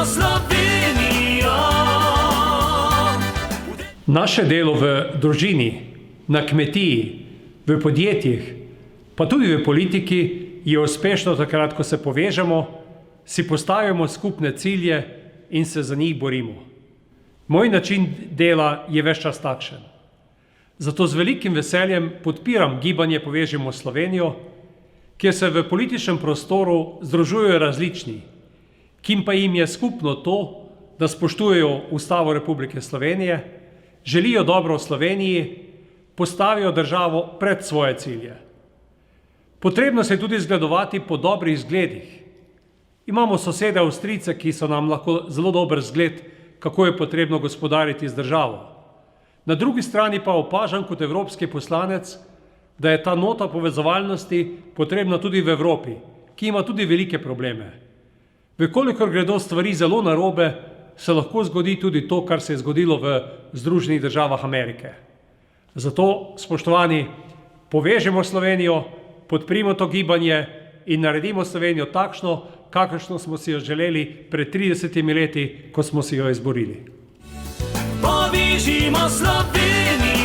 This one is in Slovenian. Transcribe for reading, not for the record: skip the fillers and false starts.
Povežimo Slovenijo. Naše delo v družini, na kmetiji, v podjetjih, pa tudi v politiki je uspešno takrat, ko se povežemo, si postavimo skupne cilje in se za njih borimo. Moj način dela je ves čas takšen. Zato z velikim veseljem podpiram gibanje Povežimo Slovenijo, kjer se v političnem prostoru združujejo različni, kim pa jim je skupno to, da spoštujejo Ustavo Republike Slovenije, želijo dobro v Sloveniji, postavijo državo pred svoje cilje. Potrebno se je tudi zgledovati po dobrih zgledih. Imamo sosede Avstrijce, ki so nam lahko zelo dober zgled, kako je potrebno gospodariti z državo. Na drugi strani pa opažam kot evropski poslanec, da je ta nota povezovalnosti potrebna tudi v Evropi, ki ima tudi velike probleme. Vkolikor gredo stvari zelo narobe, se lahko zgodi tudi to, kar se je zgodilo v Združenih državah Amerike. Zato, spoštovani, povežimo Slovenijo, podprimo to gibanje in naredimo Slovenijo takšno, kakršno smo si jo želeli pred 30 leti, ko smo si jo izborili. Povežimo Slovenijo.